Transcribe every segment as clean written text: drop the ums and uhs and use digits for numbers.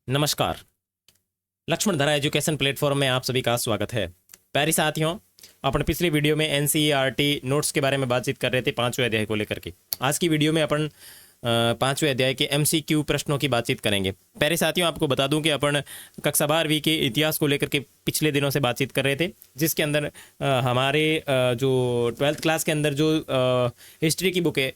नमस्कार। लक्ष्मण धरा education platform में आप सभी का स्वागत है। प्यारे साथियों, अपन पिछली वीडियो में एनसीईआरटी नोट्स के बारे में बातचीत कर रहे थे 5वें अध्याय को लेकर के। आज की वीडियो में अपन 5वें अध्याय के एमसीक्यू प्रश्नों की बातचीत करेंगे। प्यारे साथियों, आपको बता दूं कि अपन कक्षा 12वीं के इतिहास को लेकर के पिछले दिनों से बातचीत कर रहे थे, जिसके अंदर हमारे जो 12th क्लास के अंदर जो हिस्ट्री की बुक है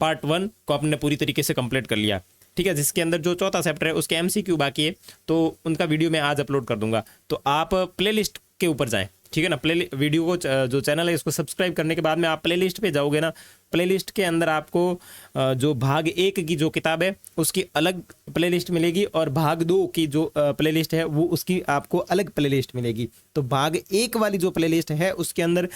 पार्ट 1 को आपने पूरी तरीके से कंप्लीट कर लिया। ठीक है, जिसके अंदर जो चौथा चैप्टर है उसके एमसीक्यू बाकी है, तो उनका वीडियो मैं आज अपलोड कर दूंगा। तो आप प्लेलिस्ट के ऊपर जाएं, ठीक है ना। वीडियो को जो चैनल है इसको सब्सक्राइब करने के बाद में आप प्लेलिस्ट पे जाओगे ना, प्लेलिस्ट के अंदर आपको जो भाग 1 की जो किताब है उसकी अलग प्लेलिस्ट मिलेगी और भाग 2 की जो प्लेलिस्ट है वो उसकी आपको अलग प्लेलिस्ट मिलेगी। तो भाग 1 वाली जो प्लेलिस्ट है उसके अंदर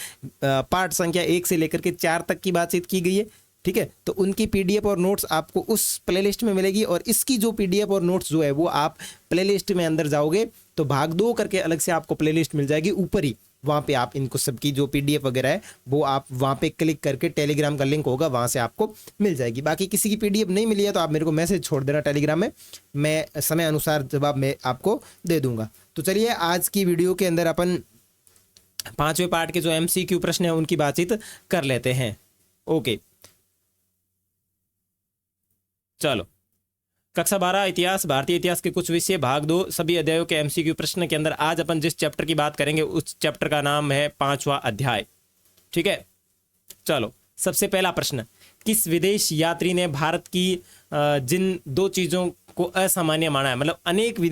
पार्ट संख्या 1 से लेकर के 4 तक की बातचीत की गई है। ठीक है, तो उनकी पीडीएफ और नोट्स आपको उस प्लेलिस्ट में मिलेगी और इसकी जो पीडीएफ और नोट्स जो है वो आप प्लेलिस्ट में अंदर जाओगे तो भाग 2 करके अलग से आपको प्लेलिस्ट मिल जाएगी ऊपर ही। वहाँ पे आप इनको सबकी जो पीडीएफ वगैरह है वो आप वहाँ पे क्लिक करके टेलीग्राम का लिंक होगा वहाँ से आपको मिल जाएगी। बाकी किसी की पीडीएफ नहीं मिली है तो आप मेरे को मैसेज छोड़ देना टेलीग्राम में, मैं समय अनुसार जवाब मैं आपको दे दूंगा। तो चलिए आज की वीडियो के अंदर अपन 5वें पार्ट के जो एमसीक्यू प्रश्न है उनकी बातचीत कर लेते हैं। ओके, चलो। कक्षा 12 इतिहास, भारतीय इतिहास के कुछ विषय, भाग 2, सभी अध्यायों के एमसीक्यू प्रश्न के अंदर आज अपन जिस चैप्टर की बात करेंगे उस चैप्टर का नाम है 5वां अध्याय। ठीक है, चलो। सबसे पहला प्रश्न, किस विदेश यात्री ने भारत की जिन 2 चीजों को असामान्य माना है, मतलब अनेक जो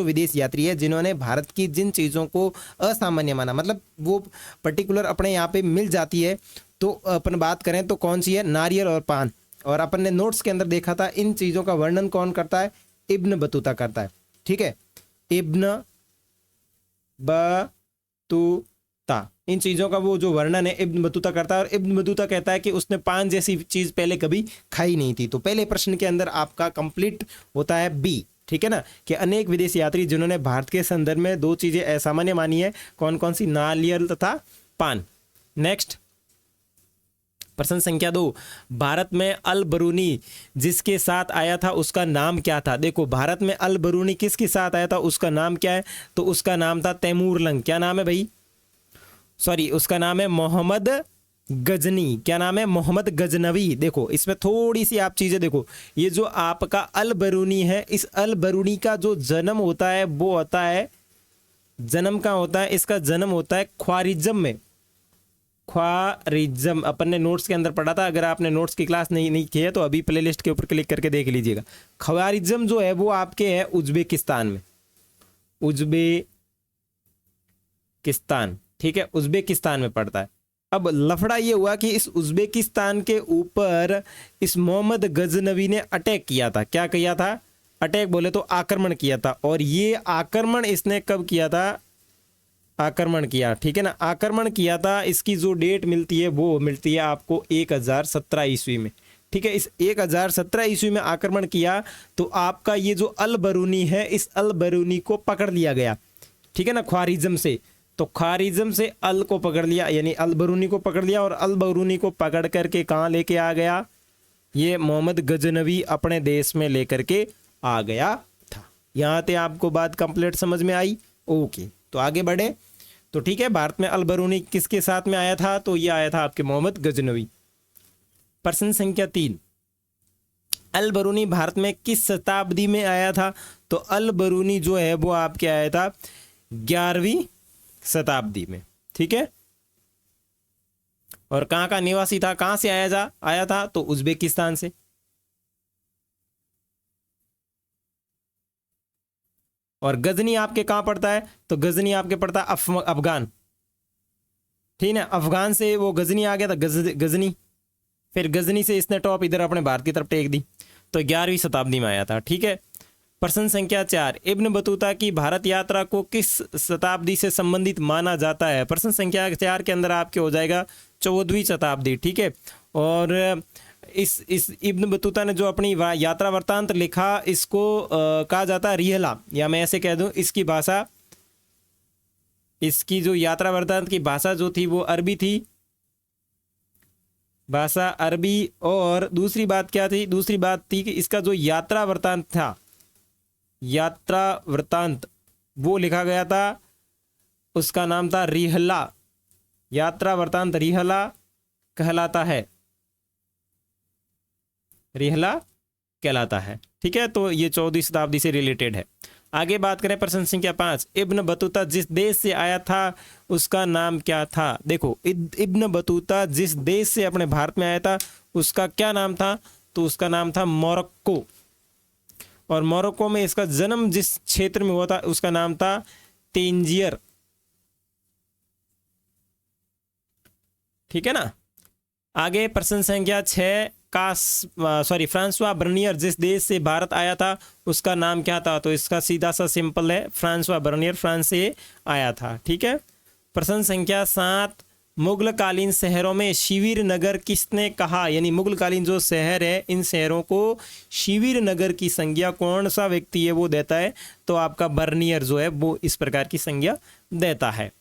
विदेश यात्री है जिन्होंने भारत की जिन चीजों को असामान्य माना, मतलब वो पर्टिकुलर अपने यहाँ पे मिल जाती है, तो अपन बात करें तो कौन सी है? नारियल और पान। और अपन ने नोट्स के अंदर देखा था इन चीज़ों का वर्णन कौन करता है? इब्न बतूता करता है। ठीक है, इब्न बतूता, इन चीज़ों का वो जो वर्णन है इब्न बतूता करता है। और इब्न बतूता कहता है कि उसने पान जैसी चीज़ पहले कभी खाई नहीं थी। तो पहले प्रश्न के अंदर आपका कंप्लीट होता है बी। ठीक है ना, कि अनेक विदेशी यात्री जिन्होंने भारत के संदर्भ में 2 चीज़ें असामान्य मानी है, कौन कौन सी? नारियल तथा पान। नेक्स्ट, प्रश्न संख्या 2, भारत में अल बरूनी जिसके साथ आया था उसका नाम क्या था? देखो, भारत में अल बरूनी किसके साथ आया था, उसका नाम क्या है? तो उसका नाम था तैमूर लंग। क्या नाम है भाई? सॉरी, उसका नाम है मोहम्मद गजनी। क्या नाम है? मोहम्मद गजनवी। देखो, इसमें थोड़ी सी आप चीज़ें देखो, ये जो आपका अल बरूनी है, इस अल बरूनी का जो जन्म होता है वो होता है, जन्म कहाँ होता है? इसका जन्म होता है ख्वारिज्म में। ख्वारिज्म अपन ने नोट्स के अंदर पढ़ा था, अगर आपने नोट्स की क्लास नहीं की है तो अभी प्लेलिस्ट के ऊपर क्लिक करके देख लीजिएगा। ख्वारिज्म जो है वो आपके है उज्बेकिस्तान में, उज्बेकिस्तान। ठीक है, उज्बेकिस्तान में पड़ता है। अब लफड़ा ये हुआ कि इस उज्बेकिस्तान के ऊपर इस मोहम्मद गजनवी ने अटैक किया था। क्या किया था? अटैक बोले तो आक्रमण किया था। और ये आक्रमण इसने कब किया था? आक्रमण किया, ठीक है ना, आक्रमण किया था। इसकी जो डेट मिलती है वो मिलती है आपको 1017 ईस्वी में। ठीक है, इस 1017 ईस्वी में आक्रमण किया तो आपका ये जो अल बरूनी है, इस अल बरूनी को पकड़ लिया गया। ठीक है ना, ख्वारिज्म से। तो ख्वारिज्म से अल को पकड़ लिया, यानी अल बरूनी को पकड़ लिया और अल बरूनी को पकड़ करके कहाँ लेके आ गया? ये मोहम्मद गजनवी अपने देश में लेकर के आ गया था। यहाँ पे आपको बात कंप्लीट समझ में आई? ओके, तो आगे बढ़े। तो ठीक है, भारत में अल बरूनी किसके साथ में आया था? तो ये आया था आपके मोहम्मद गजनवी। प्रश्न संख्या 3, अल बरूनी भारत में किस शताब्दी में आया था? तो अल बरूनी जो है वो आपके आया था 11वीं शताब्दी में। ठीक है, और कहाँ का निवासी था? कहाँ से आया था? तो उज्बेकिस्तान से। और गजनी आपके कहाँ पड़ता है? तो गजनी आपके पड़ता है अफगान। ठीक है, अफगान से वो गजनी आ गया था, गजनी। फिर गजनी से इसने टॉप इधर अपने भारत की तरफ टेक दी, तो 11वीं शताब्दी में आया था। ठीक है, प्रश्न संख्या 4, इब्न बतूता की भारत यात्रा को किस शताब्दी से संबंधित माना जाता है? प्रश्न संख्या 4 के अंदर आपके हो जाएगा 14वीं शताब्दी। ठीक है, और इस इब्न बतूता ने जो अपनी यात्रा वृत्तांत लिखा इसको कहा जाता है रिहला, या मैं ऐसे कह दूं इसकी भाषा, इसकी जो यात्रा वृत्तांत की भाषा जो थी वो अरबी थी, भाषा अरबी। और दूसरी बात क्या थी? दूसरी बात थी कि इसका जो यात्रा वृत्तांत था यात्रा वृतांत वो लिखा गया था, उसका नाम था रिहला। यात्रा वृतांत रिहला कहलाता है, रिहला कहलाता है। ठीक है, तो ये 14वीं शताब्दी से रिलेटेड है। आगे बात करें प्रश्न संख्या 5, इब्न बतूता जिस देश से आया था उसका नाम क्या था। देखो इब्न बतूता जिस देश से अपने भारत में आया था उसका क्या नाम था, तो उसका नाम था मोरक्को। और मोरक्को में इसका जन्म जिस क्षेत्र में हुआ था उसका नाम था तेंजियर। ठीक है ना। आगे प्रश्न संख्या 6 फ्रांसवा बर्नियर जिस देश से भारत आया था उसका नाम क्या था, तो इसका सीधा सा सिंपल है, फ्रांसवा बर्नियर फ्रांस से आया था। ठीक है। प्रश्न संख्या 7, मुगलकालीन शहरों में शिविर नगर किसने कहा, यानी मुगलकालीन जो शहर है इन शहरों को शिविर नगर की संज्ञा कौन सा व्यक्ति है वो देता है, तो आपका बर्नियर जो है वो इस प्रकार की संज्ञा देता है।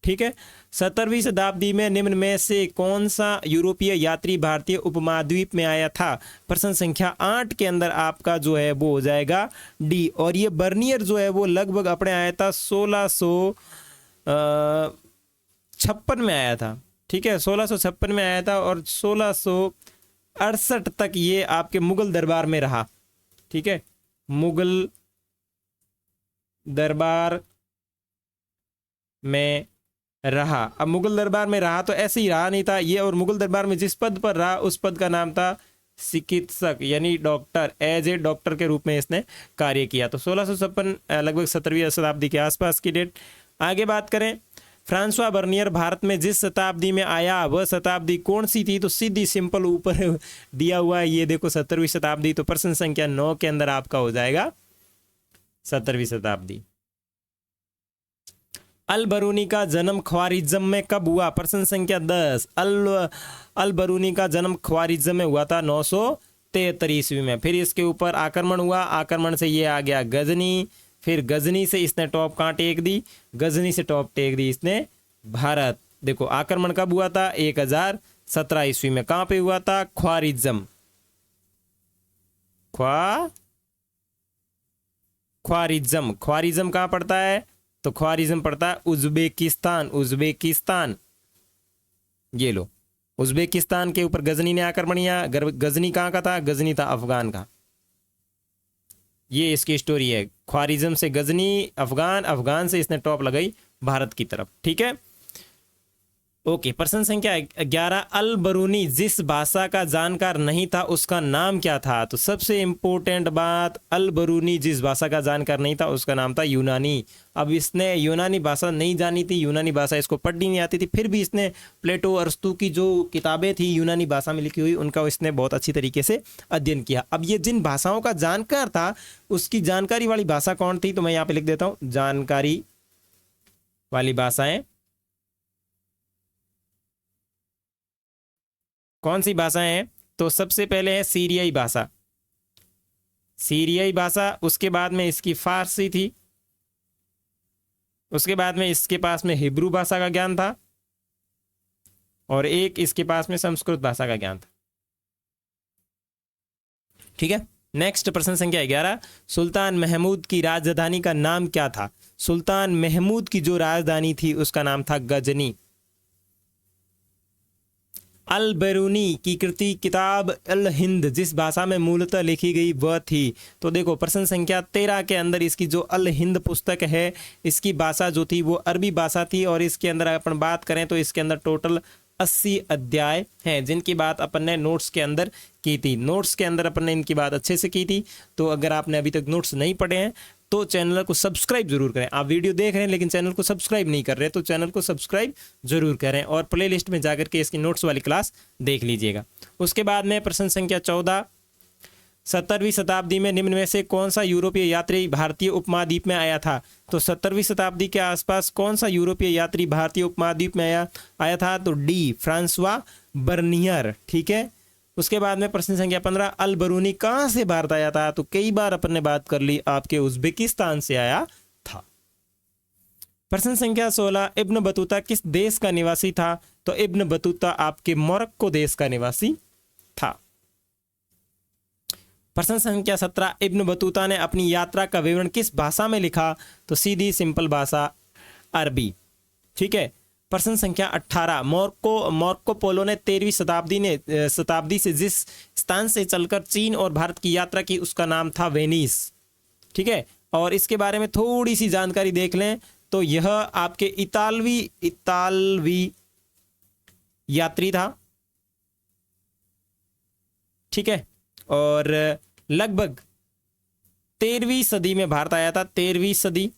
ठीक है। 17वीं शताब्दी में निम्न में से कौन सा यूरोपीय यात्री भारतीय उपमहाद्वीप में आया था। प्रश्न संख्या 8 के अंदर आपका जो है वो हो जाएगा डी। और ये बर्नियर जो है वो लगभग अपने आया था 1656 में आया था। ठीक है, 1656 में आया था और 1668 तक ये आपके मुगल दरबार में रहा। ठीक है, मुगल दरबार में रहा। अब मुगल दरबार में रहा तो ऐसे ही रहा नहीं था ये, और मुगल दरबार में जिस पद पर रहा उस पद का नाम था चिकित्सक, यानी डॉक्टर। एज ए डॉक्टर के रूप में इसने कार्य किया। तो 1656 लगभग 17वीं शताब्दी के आसपास की डेट। आगे बात करें, फ्रांसवा बर्नियर भारत में जिस शताब्दी में आया वह शताब्दी कौन सी थी, तो सीधी सिंपल ऊपर दिया हुआ है, ये देखो 17वीं शताब्दी। तो प्रश्न संख्या 9 के अंदर आपका हो जाएगा 17वीं शताब्दी। अल बरूनी का जन्म ख्वारिज्म में कब हुआ। प्रश्न संख्या 10, अल बरूनी का जन्म ख्वारिज्म में हुआ था 973 ईस्वी में। फिर इसके ऊपर आक्रमण हुआ, आक्रमण से ये आ गया गजनी, फिर गजनी से इसने टॉप कहाँ टेक दी, गजनी से टॉप टेक दी इसने भारत। देखो आक्रमण कब हुआ था, 1017 ईस्वी में। कहाँ पे हुआ था, ख्वारिज्म। ख्वारिज्म कहाँ पड़ता है, तो ख्वारिज्म पड़ता है उज्बेकिस्तान। उज्बेकिस्तान, ये लो, उज्बेकिस्तान के ऊपर गजनी ने आक्रमण किया। गजनी कहाँ का था, गजनी था अफगान का। ये इसकी स्टोरी है, ख्वारिज्म से गजनी, अफगान, अफगान से इसने टॉप लगाई भारत की तरफ। ठीक है, ओके। प्रश्न संख्या 11, अल बरूनी जिस भाषा का जानकार नहीं था उसका नाम क्या था। तो सबसे इंपॉर्टेंट बात, अल बरूनी जिस भाषा का जानकार नहीं था उसका नाम था यूनानी। अब इसने यूनानी भाषा नहीं जानी थी, यूनानी भाषा इसको पढ़नी नहीं आती थी, फिर भी इसने प्लेटो अरस्तू की जो किताबें थी यूनानी भाषा में लिखी हुई उनका इसने बहुत अच्छी तरीके से अध्ययन किया। अब ये जिन भाषाओं का जानकार था उसकी जानकारी वाली भाषा कौन थी, तो मैं यहाँ पे लिख देता हूँ जानकारी वाली भाषाएं कौन सी भाषाएं हैं। तो सबसे पहले है सीरियाई भाषा, सीरियाई भाषा। उसके बाद में इसकी फारसी थी, उसके बाद में इसके पास में हिब्रू भाषा का ज्ञान था, और एक इसके पास में संस्कृत भाषा का ज्ञान था। ठीक है। नेक्स्ट प्रश्न संख्या 11, सुल्तान महमूद की राजधानी का नाम क्या था। सुल्तान महमूद की जो राजधानी थी उसका नाम था गजनी। अल बरूनी की कृति किताब अल हिंद जिस भाषा में मूलतः लिखी गई वह थी। तो देखो प्रश्न संख्या 13 के अंदर इसकी जो अल हिंद पुस्तक है इसकी भाषा जो थी वो अरबी भाषा थी, और इसके अंदर अपन बात करें तो इसके अंदर टोटल 80 अध्याय हैं जिनकी बात अपन ने नोट्स के अंदर की थी। नोट्स के अंदर अपन ने इनकी बात अच्छे से की थी। तो अगर आपने अभी तक नोट्स नहीं पढ़े हैं तो चैनल को सब्सक्राइब जरूर करें। आप वीडियो देख रहे हैं लेकिन चैनल को सब्सक्राइब नहीं कर रहे तो चैनल को सब्सक्राइब जरूर करें, और प्लेलिस्ट में जाकर के इसकी नोट्स वाली क्लास देख लीजिएगा। उसके बाद में प्रश्न संख्या 14, 17वीं शताब्दी में निम्न में से कौन सा यूरोपीय यात्री भारतीय उपमहाद्वीप में आया था। तो 17वीं शताब्दी के आसपास कौन सा यूरोपीय यात्री भारतीय उपमहाद्वीप में आया था, तो डी फ्रांसवा बर्नियर। ठीक है। उसके बाद में प्रश्न संख्या 15, अल बरूनी कहाँ से भारत आया था। तो कई बार अपन ने बात कर ली, आपके उज्बेकिस्तान से आया था। प्रश्न संख्या 16, इब्न बतूता किस देश का निवासी था। तो इब्न बतूता आपके मोरक्को देश का निवासी था। प्रश्न संख्या 17, इब्न बतूता ने अपनी यात्रा का विवरण किस भाषा में लिखा? तो सीधी सिंपल भाषा अरबी। ठीक है। प्रश्न संख्या 18, मार्को पोलो ने 13वीं शताब्दी से जिस स्थान से चलकर चीन और भारत की यात्रा की उसका नाम था वेनिस। ठीक है। और इसके बारे में थोड़ी सी जानकारी देख लें तो यह आपके इतालवी यात्री था। ठीक है। और लगभग 13वीं सदी में भारत आया था, 13वीं सदी।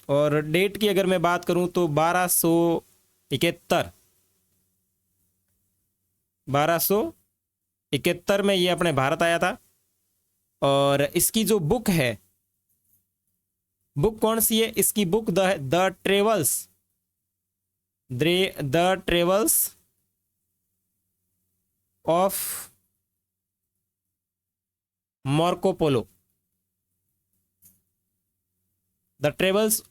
और डेट की अगर मैं बात करूं तो 1271 में ये अपने भारत आया था। और इसकी जो बुक है, बुक कौन सी है? इसकी book the travels of Marco Polo. The travels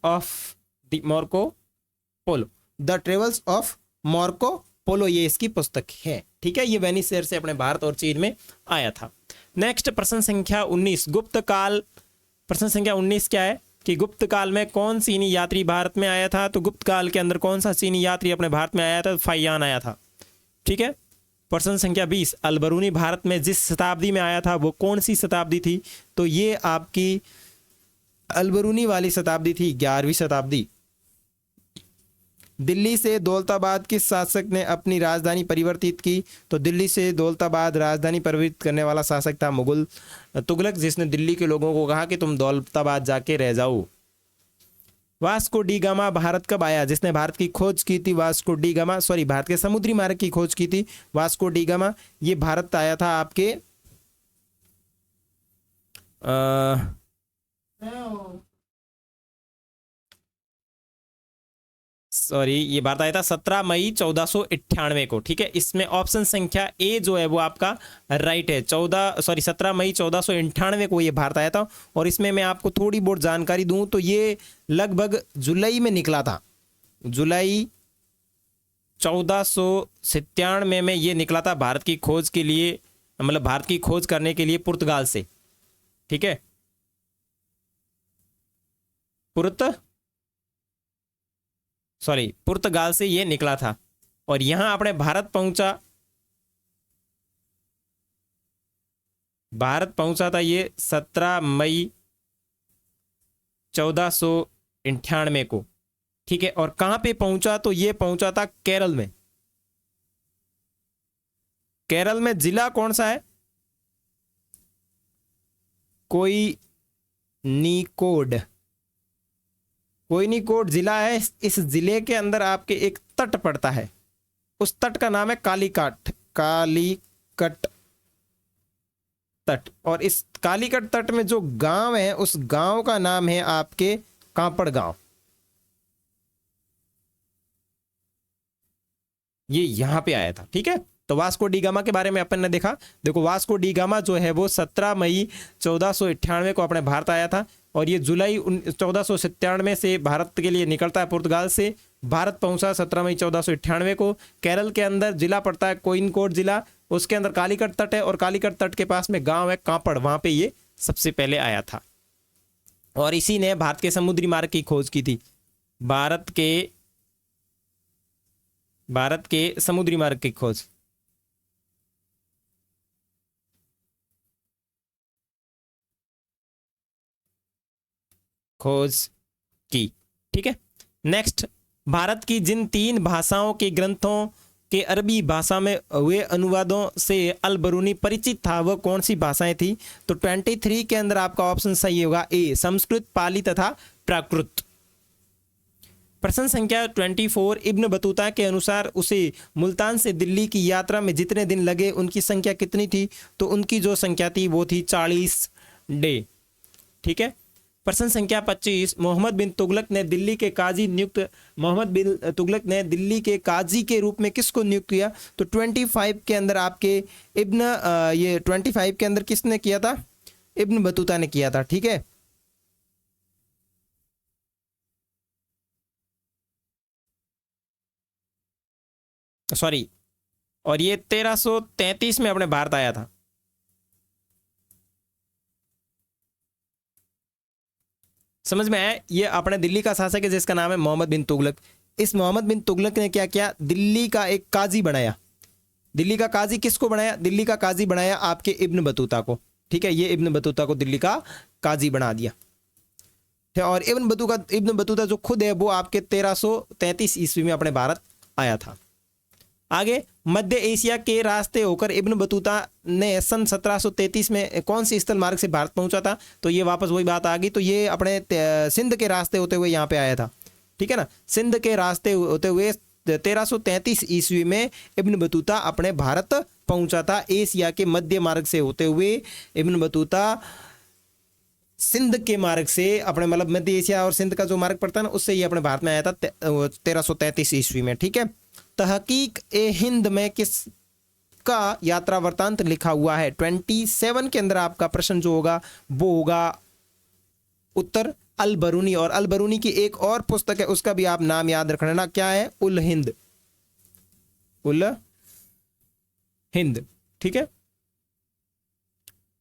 of Marco Polo, ये इसकी पुस्तक है। ठीक है। ये वेनिस शहर से अपने भारत और चीन में आया था। नेक्स्ट प्रश्न संख्या 19, गुप्त काल। प्रश्न संख्या 19 क्या है कि गुप्त काल में कौन चीनी यात्री भारत में आया था? तो गुप्त काल के अंदर कौन सा चीनी यात्री अपने भारत में आया था? फाइयान आया था। ठीक है। प्रश्न संख्या 20, अलबरूनी भारत में जिस शताब्दी में आया था वो कौन सी शताब्दी थी? तो ये आपकी अलबरूनी वाली शताब्दी थी, 11वीं शताब्दी। दिल्ली से दौलताबाद किस शासक ने अपनी राजधानी परिवर्तित की? तो दिल्ली से दौलताबाद राजधानी परिवर्तित करने वाला शासक था मुगल तुगलक, जिसने दिल्ली के लोगों को कहा कि तुम दौलताबाद जाके रह जाओ। वास्को डी गामा भारत कब आया? जिसने भारत की खोज की थी भारत के समुद्री मार्ग की खोज की थी वास्को डी गामा, ये भारत आया था आपके ये भारत आया था 17 मई 1498 को। ठीक है। इसमें ऑप्शन संख्या ए जो है वो आपका राइट है। 17 मई 1498 को ये भारत आया था। और इसमें मैं आपको थोड़ी बहुत जानकारी दूं तो ये लगभग जुलाई में निकला था। जुलाई 1497 में ये निकला था भारत की खोज के लिए, मतलब भारत की खोज करने के लिए पुर्तगाल से। ठीक है। पुर्तगाल से ये निकला था और यहां अपने भारत पहुंचा था ये 17 मई 1498 को। ठीक है। और कहां पे पहुंचा? तो ये पहुंचा था केरल में। केरल में जिला कौन सा है? कोयिनीकोड जिला है। इस जिले के अंदर आपके एक तट पड़ता है, उस तट का नाम है कालीकट तट। और इस कालीकट तट में जो गांव है उस गांव का नाम है आपके कांपड़ गांव। ये यहां पे आया था। ठीक है। तो वास्को डी गामा के बारे में अपन ने देखा। देखो वास्को डी गामा जो है वो 17 मई 1498 को अपने भारत आया था और ये जुलाई 1497 से भारत के लिए निकलता है पुर्तगाल से। भारत पहुंचा 17 मई 1498 को। केरल के अंदर जिला पड़ता है कोयिनकोड जिला, उसके अंदर कालीकट तट है और कालीकट तट के पास में गांव है कांपड़, वहां पे ये सबसे पहले आया था। और इसी ने भारत के समुद्री मार्ग की खोज की थी। भारत के समुद्री मार्ग की खोज की। ठीक है। नेक्स्ट, भारत की जिन 3 भाषाओं के ग्रंथों के अरबी भाषा में हुए अनुवादों से अल बरूनी परिचित था वह कौन सी भाषाएं थी? तो 23 के अंदर आपका ऑप्शन सही होगा ए, संस्कृत, पाली तथा प्राकृत। प्रश्न संख्या 24, इब्न बतूता के अनुसार उसे मुल्तान से दिल्ली की यात्रा में जितने दिन लगे उनकी संख्या कितनी थी? तो उनकी जो संख्या थी वो थी 40 डे। ठीक है। प्रश्न संख्या 25, मोहम्मद बिन तुगलक ने दिल्ली के काजी के रूप में किसको नियुक्त किया? तो 25 के अंदर आपके ये 25 के अंदर किसने किया था? इब्न बतूता ने किया था। ठीक है। और ये 1333 में अपने भारत आया था। समझ में आया? ये अपने दिल्ली का शासक है जिसका नाम है मोहम्मद बिन तुगलक। इस मोहम्मद बिन तुगलक ने क्या किया, दिल्ली का एक काजी बनाया। दिल्ली का काजी किसको बनाया? दिल्ली का काजी बनाया आपके इब्न बतूता को। ठीक है, ये इब्न बतूता को दिल्ली का काजी बना दिया। और इब्न बतूता जो खुद है वो आपके 1333 ईस्वी में अपने भारत आया था। आगे मध्य एशिया के रास्ते होकर इब्न बतूता ने सन 1733 में कौन सी स्थल मार्ग से भारत पहुंचा था? तो ये वापस वही बात आ गई। तो ये अपने सिंध के रास्ते होते हुए यहाँ पे आया था। ठीक है ना, सिंध के रास्ते होते हुए 1333 ईस्वी में इब्न बतूता अपने भारत पहुंचा था। एशिया के मध्य मार्ग से होते हुए इब्न बतूता सिंध के मार्ग से अपने मतलब मध्य एशिया और सिंध का जो मार्ग पड़ता है ना, उससे ये अपने भारत में आया था 1333 ईस्वी में। ठीक है, तहकीक ए हिंद में किसका यात्रा वृत्तांत लिखा हुआ है? 27 के अंदर आपका प्रश्न जो होगा वो होगा उत्तर अल बरूनी। और अल बरूनी की एक और पुस्तक है, उसका भी आप नाम याद रख लेना, क्या है? उल हिंद। उल हिंद। ठीक है,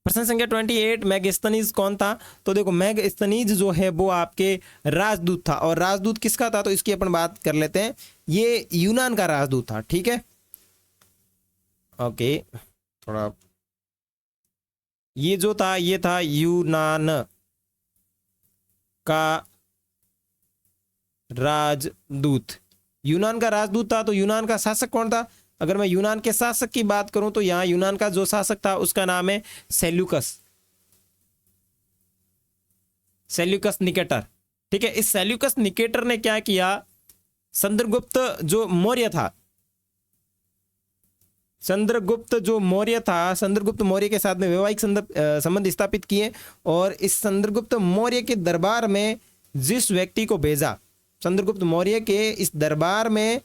प्रश्न संख्या 28, मैगस्थनीज कौन था? तो देखो मैगस्थनीज जो है वो आपके राजदूत था। और राजदूत किसका था? तो इसकी अपन बात कर लेते हैं। ये यूनान का राजदूत था। ठीक है, ओके, थोड़ा ये जो था ये था यूनान का राजदूत। यूनान का राजदूत था। तो यूनान का शासक कौन था? अगर मैं यूनान के शासक की बात करूं तो यहां यूनान का जो शासक था उसका नाम है सेल्यूकस। Seleucus Nicator. ठीक है, इस सेल्यूकस निकेटर ने क्या किया, चंद्रगुप्त जो मौर्य था, चंद्रगुप्त जो मौर्य था, चंद्रगुप्त मौर्य के साथ में वैवाहिक संबंध स्थापित किए। और इस चंद्रगुप्त मौर्य के दरबार में जिस व्यक्ति को भेजा, चंद्रगुप्त मौर्य के इस दरबार में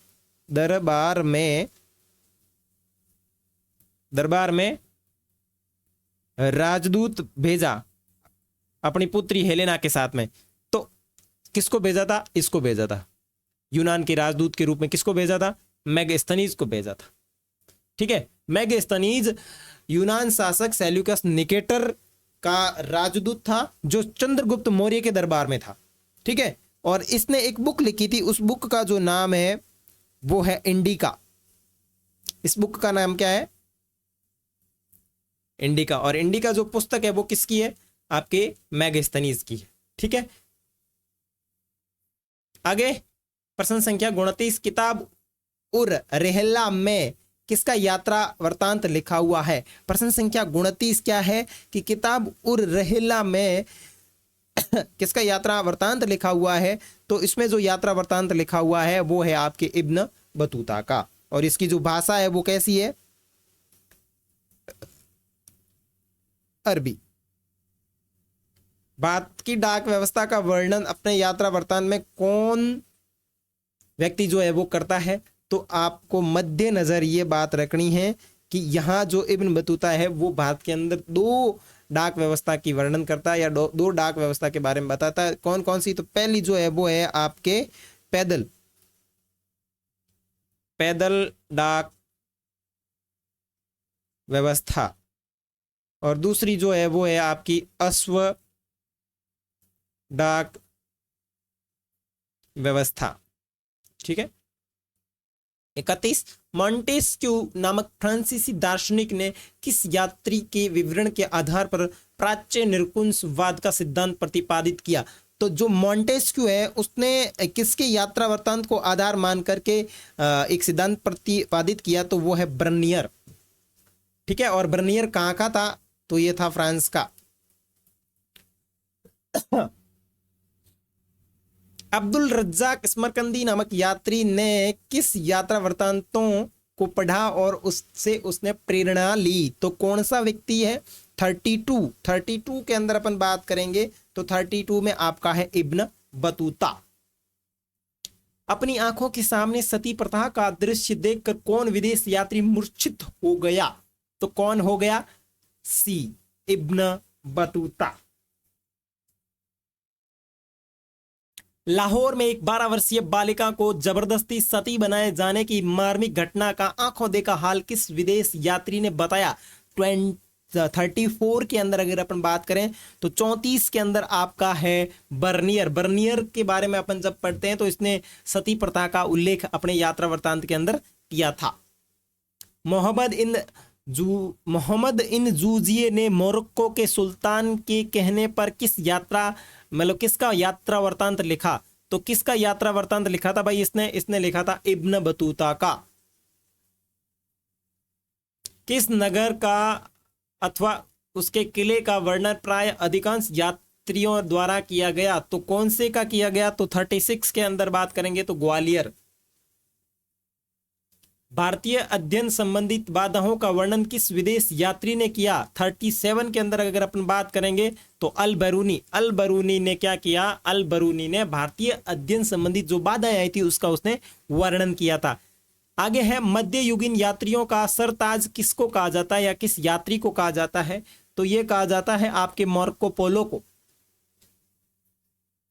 राजदूत भेजा अपनी पुत्री हेलेना के साथ में, तो किसको भेजा था? इसको भेजा था। यूनान के राजदूत के रूप में किसको भेजा था? मैगस्थनीज को भेजा था। ठीक है, मैगस्थनीज यूनान शासक सेल्यूकस निकेटर का राजदूत था जो चंद्रगुप्त मौर्य के दरबार में था। ठीक है, और इसने एक बुक लिखी थी, उस बुक का जो नाम है वो है इंडिका। इस बुक का नाम क्या है? इंडिका। और इंडिका जो पुस्तक है वो किसकी है? आपके मैगस्थनीज की है। ठीक है, आगे प्रश्न संख्या 29, किताब उर रेहला में किसका यात्रा वृत्तांत लिखा हुआ है? प्रश्न संख्या 29 क्या है कि किताब उर रेहला में किसका यात्रा वृत्तांत लिखा हुआ है? तो इसमें जो यात्रा वृत्तांत लिखा हुआ है वो है आपके इब्न बतूता का। और इसकी जो भाषा है वो कैसी है? अरबी। भारत की डाक व्यवस्था का वर्णन अपने यात्रा वृत्तांत में कौन व्यक्ति जो है वो करता है? तो आपको मद्देनजर ये बात रखनी है कि यहाँ जो इब्न बतूता है वो भारत के अंदर 2 डाक व्यवस्था की वर्णन करता है या 2 डाक व्यवस्था के बारे में बताता है। कौन कौन सी? तो पहली जो है वो है आपके पैदल डाक व्यवस्था, और दूसरी जो है वो है आपकी अश्व डाक व्यवस्था। ठीक है, 31, मॉन्टेस्क्यू नामक फ्रांसीसी दार्शनिक ने किस यात्री के विवरण के आधार पर प्राच्य निरकुंसवाद का सिद्धांत प्रतिपादित किया? तो जो मॉन्टेस्क्यू है उसने किसके यात्रा वृत्तांत को आधार मान करके एक सिद्धांत प्रतिपादित किया? तो वो है बर्नियर। ठीक है, और बर्नियर कहाँ का था? तो ये था फ्रांस का। अब्दुल रज्जाक समरकंदी नामक यात्री ने किस यात्रा वृत्तांतों को पढ़ा और उससे उसने प्रेरणा ली? तो कौन सा व्यक्ति है? 32 के अंदर अपन बात करेंगे तो 32 में आपका है इब्न बतूता। अपनी आंखों के सामने सती प्रथा का दृश्य देखकर कौन विदेश यात्री मूर्छित हो गया? तो कौन हो गया? सी, इब्न बतूता। लाहौर में एक 12 वर्षीय बालिका को जबरदस्ती सती बनाए जाने की मार्मिक घटना का आंखों देखा हाल किस विदेश यात्री ने बताया? 34 के अंदर अगर अपन बात करें तो 34 के अंदर आपका है बर्नियर। बर्नियर के बारे में अपन जब पढ़ते हैं तो इसने सती प्रथा का उल्लेख अपने यात्रा वृत्तांत के अंदर किया था। मोहम्मद इन जूजिए ने मोरक्को के सुल्तान के कहने पर किस यात्रा मतलब किसका यात्रा वृत्तांत लिखा? तो किसका यात्रा वृत्तांत लिखा था भाई? इसने लिखा था इब्न बतूता का। किस नगर का अथवा उसके किले का वर्णन प्राय अधिकांश यात्रियों द्वारा किया गया? तो कौन से का किया गया? तो 36 के अंदर बात करेंगे तो ग्वालियर। भारतीय अध्ययन संबंधित बाधाओं का वर्णन किस विदेश यात्री ने किया? 37 के अंदर अगर अपन बात करेंगे तो अल बरूनी ने क्या किया? अल बरूनी ने भारतीय अध्ययन संबंधित जो बाधाएं आई थी उसका उसने वर्णन किया था। आगे है मध्ययुगीन यात्रियों का सरताज किसको कहा जाता है या किस यात्री को कहा जाता है? तो यह कहा जाता है आपके मार्को पोलो को।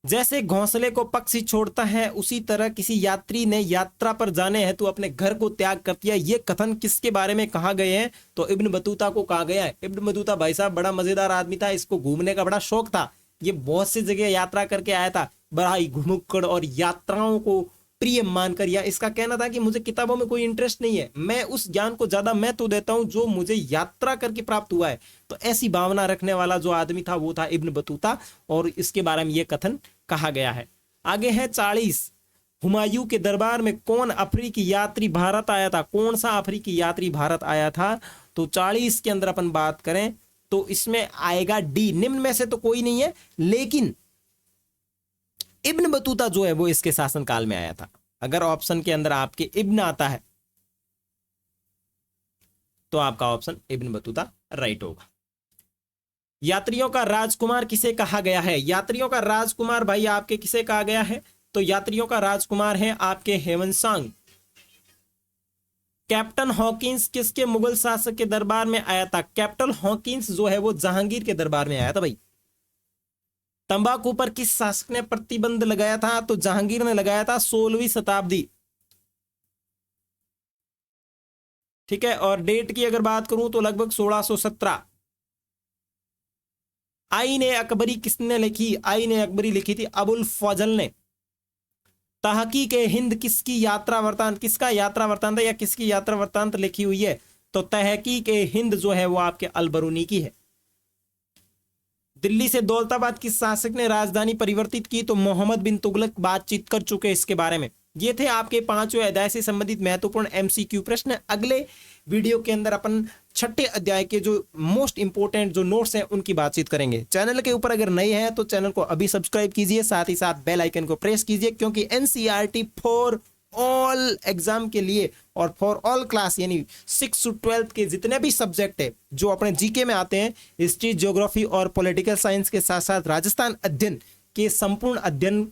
जैसे घोंसले को पक्षी छोड़ता है उसी तरह किसी यात्री ने यात्रा पर जाने हेतु अपने घर को त्याग कर दिया। ये कथन किसके बारे में कहा गए हैं? तो इब्न बतूता को कहा गया है। इब्न बतूता भाई साहब बड़ा मजेदार आदमी था, इसको घूमने का बड़ा शौक था। ये बहुत सी जगह यात्रा करके आया था, बड़ा ही घुमुक्कड़ और यात्राओं को प्रिय मानकर। या इसका कहना था कि मुझे किताबों में कोई इंटरेस्ट नहीं है, मैं उस ज्ञान को ज्यादा महत्व देता हूं जो मुझे यात्रा करके प्राप्त हुआ है। तो ऐसी भावना रखने वाला जो आदमी था वो था इब्न बतूता और इसके बारे में यह कथन कहा गया है। आगे है 40। हुमायूं के दरबार में कौन अफ्रीकी यात्री भारत आया था? कौन सा अफ्रीकी यात्री भारत आया था? तो 40 के अंदर अपन बात करें तो इसमें आएगा डी। निम्न में से तो कोई नहीं है, लेकिन इब्न बतूता जो है वो इसके शासनकाल में आया था। अगर ऑप्शन के अंदर आपके इब्न आता है तो आपका ऑप्शन इब्न बतूता राइट होगा। यात्रियों का राजकुमार किसे कहा गया है? यात्रियों का राजकुमार भाई आपके किसे कहा गया है? तो यात्रियों का राजकुमार है आपके हेवनसांग। कैप्टन हॉकिंस किसके मुगल शासक के दरबार में आया था? कैप्टन हॉकिंस जो है वो जहांगीर के दरबार में आया था भाई। तंबाकू पर किस शासक ने प्रतिबंध लगाया था? तो जहांगीर ने लगाया था 16वीं शताब्दी। ठीक है, और डेट की अगर बात करूं तो लगभग 1617। आईने अकबरी किसने लिखी? आईने अकबरी लिखी थी अबुल फजल ने। तहकीक हिंद किसकी यात्रा वृत्तांत, किसका यात्रा वृत्तांत है या किसकी यात्रा वृत्तांत लिखी हुई है? तो तहकीक हिंद जो है वो आपके अल बरूनी की है। दिल्ली से दौलताबाद किस शासक ने राजधानी परिवर्तित की? तो मोहम्मद बिन तुगलक बातचीत कर चुके इसके बारे में। ये थे आपके 5वें अध्याय से संबंधित महत्वपूर्ण एमसीक्यू प्रश्न। अगले वीडियो के अंदर अपन 6ठे अध्याय के जो मोस्ट इंपोर्टेंट जो नोट्स हैं उनकी बातचीत करेंगे। चैनल के ऊपर अगर नए हैं तो चैनल को अभी सब्सक्राइब कीजिए, साथ ही साथ बेल आइकन को प्रेस कीजिए, क्योंकि एनसीईआरटी फॉर ऑल एग्जाम के लिए और फॉर ऑल क्लास यानी 6 to 12 के जितने भी सब्जेक्ट है जो अपने जीके में आते हैं, हिस्ट्री, ज्योग्राफी और पॉलिटिकल साइंस के साथ साथ राजस्थान अध्ययन के संपूर्ण अध्ययन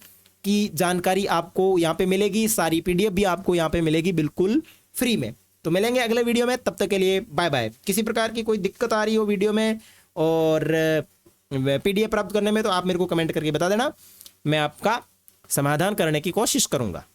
की जानकारी आपको यहाँ पे मिलेगी। सारी पीडीएफ भी आपको यहाँ पे मिलेगी बिल्कुल फ्री में। तो मिलेंगे अगले वीडियो में, तब तक के लिए बाय बाय। किसी प्रकार की कोई दिक्कत आ रही हो वीडियो में और पीडीएफ प्राप्त करने में तो आप मेरे को कमेंट करके बता देना, मैं आपका समाधान करने की कोशिश करूंगा।